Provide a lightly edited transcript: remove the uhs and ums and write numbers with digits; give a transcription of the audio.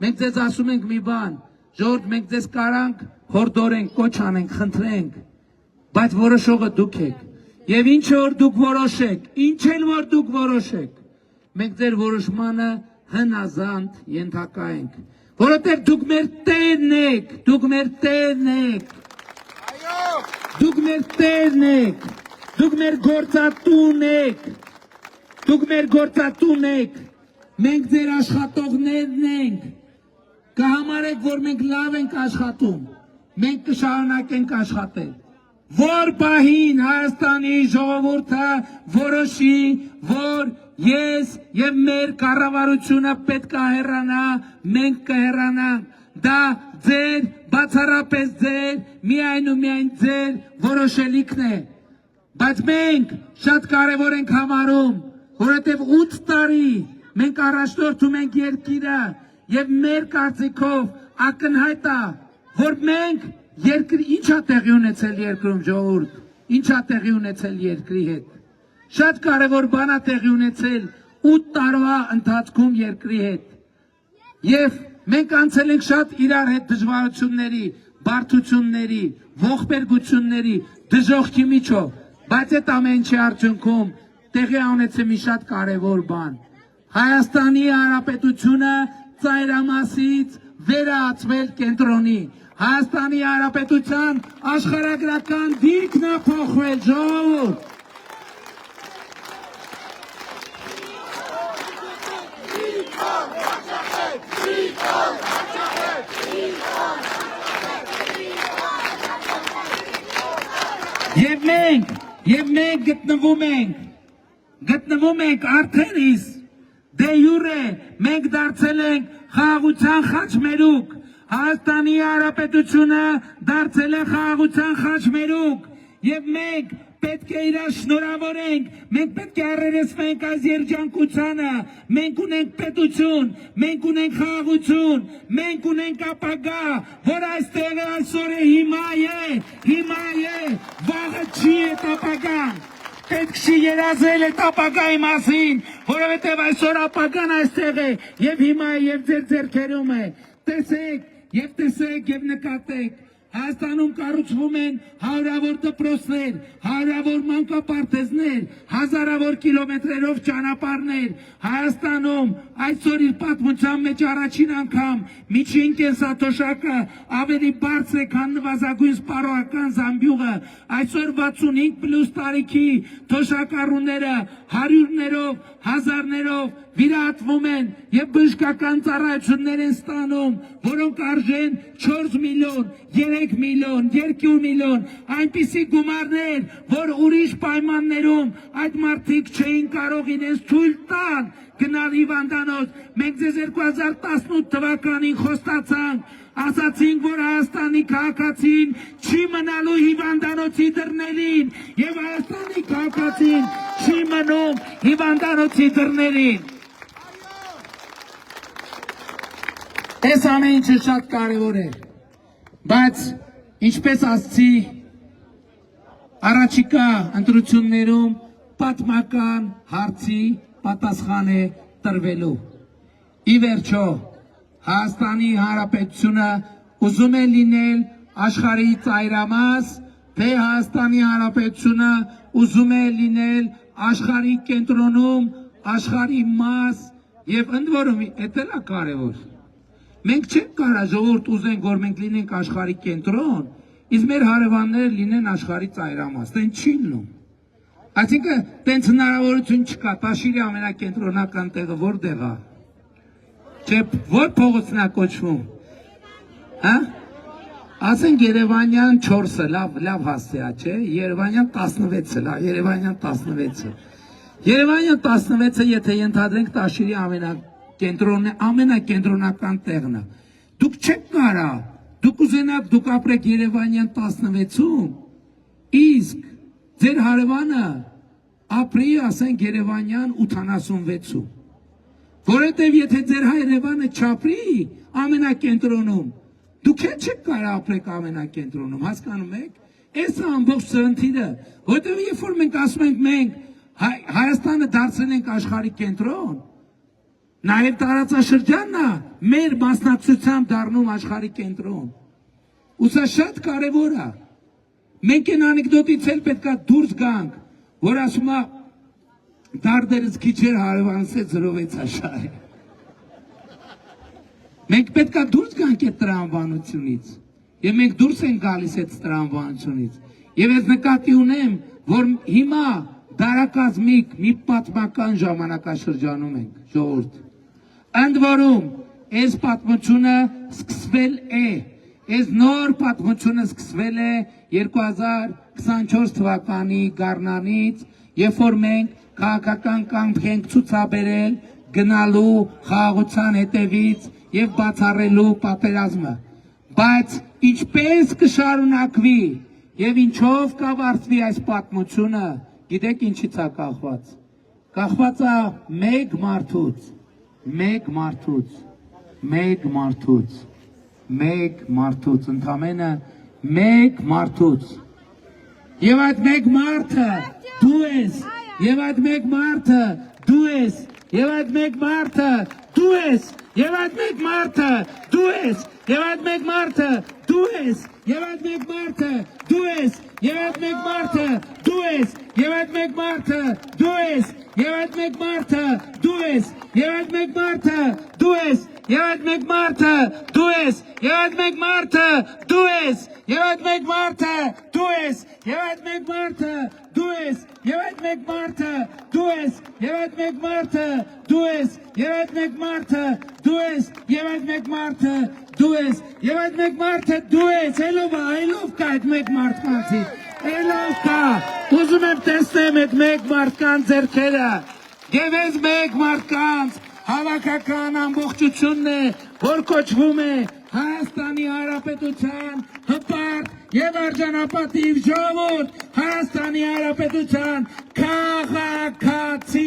Մենք ձեզ ասում ենք մի բան, ժողովուրդ, մենք ձեզ կարանք հորդորենք, կոչ անենք, խնդրենք, բայց որոշողը դուք եք։ Եվ ինչ որ դուք որոշեք, ինչ էլ որ դուք որոշեք, մենք ձեր որոշմանը հնազանդ ենթակա ենք, որովհետև դուք մեր տերն եք, դուք մեր տերն եք, դուք մեր տերն եք, դուք մեր գործատուն եք, դուք մեր գործատուն եք, մենք ձեր աշխատողներն ենք, կհամարեք, որ մենք լավ ենք աշխատում, մենք կշարունակենք աշխատել, որ պահին Հայաստանի ժողովուրդը որոշի, որ ես եւ մեր կառավարությունը պետք է հեռանա, մենք կհեռանանք, դա ձեր, բացառապես ձեր, միայն ու միայն ձեր որոշելիքն է, բայց մենք շատ կարևոր ենք համարում, որովհետև 8 տարի մենք առաջնորդում ենք երկիրը եւ մեր կարծիքով ակնհայտ է, որ մենք ինչա տեղի ունեցել երկրում ժողովուրդ, ինչա տեղի ունեցել երկրի հետ, շատ կարևոր բան է տեղի ունեցել 8 տարվա ընթացքում երկրի հետ եւ մենք անցել ենք շատ իրար հետ դժվարությունների, բարդությունների, ողբերգությունների, դժոխքի միջով, բայց այդ ամենի արդյունքում տեղի ունեցել մի շատ կարևոր բան, Հայաստանի Հանրապետությունը ծայրամասից վերածվել կենտրոնի, Հայաստանի Հանրապետության աշխարհագրական դիրքն է փոխվել, ժողովուրդ։ Եվ մենք գտնվում ենք արդեն իսկ դե յուրե մենք դարձել ենք խաղաղության խաչմերուկ, Հայաստանի Հանրապետությունը դարձել է խաղաղության խաչմերուկ եւ մենք պետք է իրար շնորհավորենք, մենք պետք է առերեսվենք այս երջանկությանը, մենք ունենք պետություն, մենք ունենք խաղաղություն, մենք ունենք ապագա, որ այստեղ այսօր է, հիմա է, վաղը չի այդ ապագան, պետք չի երազել այդ ապագայի մասին, որովհետև այսօր ապագան այստեղ է եւ հիմա է եւ ձեր ձեռքերում է, տեսեք եւ նկատեք, Հայաստանում կառուցվում են հարյուրավոր դպրոցներ, հարյուրավոր մանկապարտեզներ, հազարավոր կիլոմետրերով ճանապարհներ, Հայաստանում այսօր իր պատմության մեջ առաջին անգամ միջին կենսաթոշակը ավելի բարձր է, քան նվազագույն սպառողական զամբյուղը, այսօր 65+ տարիքի թոշակառուները հարյուրներով, հազարներով վիրահատվում են եւ բժշկական ծառայություններ են ստանում, որոնք արժեն 4 միլիոն, 3 միլիոն, 2 միլիոն, այնպիսի գումարներ, որ ուրիշ պայմաններում այդ մարդիկ չէին կարող իրենց թույլ տան գնալ հիվանդանոց։ Մենք ձեզ 2018 թվականին խոստացանք, ասացինք, որ Հայաստանի քաղաքացին չի մնալու հիվանդանոցի դռներին եւ Հայաստանի քաղաքացին չի մնում հիվանդանոցի դռներին։ Այս ամեն ինչը շատ կարևոր է, բայց ինչպես ասացի, առաջիկա ընտրություններում պատմական հարցի պատասխան է տրվելու։ Ի վերջո, Հայաստանի Հանրապետությունը ուզում է լինել աշխարհի ծայրամաս, թե Հայաստանի Հանրապետությունը ուզում է լինել աշխարհի կենտրոնում, աշխարհի մաս եւ ընդ որում էդ էլ է կարևոր։ Մենք չենք կարող ժողովուրդ ուզենք, որ մենք լինենք աշխարհի կենտրոն, իսկ մեր հարևանները լինեն աշխարհի ծայրամաս, դեն չի լինում։ Այսինքն, տենց հնարավորություն չկա, Տաշիրի ամենակենտրոնական տեղը որտեղ է։ Չէ, որ փողոցն է կոչվում։ Հա? Ասենք Երևանյան 4-ը, լավ հասցեա, չէ, Երևանյան 16-ը, Երևանյան 16-ը։ Երևանյան 16-ը, եթե ենթադրենք Տաշիրի ամենակենտրոնական տեղն է։ Դուք չեք կարող, դուք ուզենաք, դուք ապրեք Երևանյան 16-ում, իսկ ձեր հարևանը ապրի, ասենք, Երևանյան 86-ում։ Որովհետև եթե ձեր հարևանը չապրի ամենակենտրոնում, դուք չեք կարող ապրեք ամենակենտրոնում, հասկանում եք։ Այս է ամբողջ սրընթիրը, որովհետև երբ որ մենք ասում ենք մենք Հայաստանը դարձրել ենք աշխարհի կենտրոն, Նաև տարածաշրջանն է մեր մասնակցությամբ դառնում աշխարհի կենտրոն։ Ու սա շատ կարևոր է։ Մենք այն անեկդոտից էլ պետքա դուրս գանք, որ ասում է դարդերս քիչեր հարևանսեց զրովեցա շահը։ Մենք պետքա դուրս գանք այդ տրամաբանությունից։ Եվ մենք դուրս ենք գալիս այդ տրամաբանությունից։ Եվ ես նկատի ունեմ, որ հիմա դարակազմիկ մի պատմական ժամանակաշրջանում ենք, ժողովուրդ։ Ընդ որում, այս պատմությունը սկսվել է, այս նոր պատմությունը սկսվել է 2024 թվականի գարնանից, երբ որ մենք քաղաքական կամք ենք ցուցաբերել գնալու խաղաղության հետևից եւ բացառելու պատերազմը։ Բայց ինչպես կշարունակվի եւ ինչով կավարտվի այս պատմությունը, գիտեք ինչից է կախված։ Կախված է մեկ մարդուց, ընդամենը մեկ մարդուց։ Եվ այդ մեկ մարդը դու ես, եւ այդ մեկ մարդը դու ես, եւ այդ մեկ մարդը դու ես, եւ այդ մեկ մարդը դու ես, եւ այդ մեկ մարդը դու ես, եւ այդ մեկ մարդը դու ես, եւ այդ մեկ մարդը դու ես, եւ այդ մեկ մարդը դու ես, եւ այդ մեկ մարդը դու ես, եւ այդ մեկ մարդը դու ես, եւ այդ մեկ մարդը դու ես, եւ այդ մեկ մարդը դու ես, եւ այդ մեկ մարդը դու ես, եւ այդ մեկ մարդը դու ես, եւ այդ մեկ մարդը դու ես, եւ այդ մեկ մարդը դու ես, եւ այդ մեկ մարդը դու ես, եւ այդ մեկ մարդը դու ես, եւ այդ մեկ մարդը դու ես, ելով կա այդ մեկ մարդկանցի, ելով կա, ուզում եմ տեսնեմ այդ մեկ մարդկան ձեռքերը, եւ այս մեկ մարդկանց հավաքական ամբողջությունն է, որ կոչվում է Հայաստանի Հանրապետության հպարտ եւ արժանապատիվ ժողովուրդ, Հայաստանի Հանրապետության քաղաքացի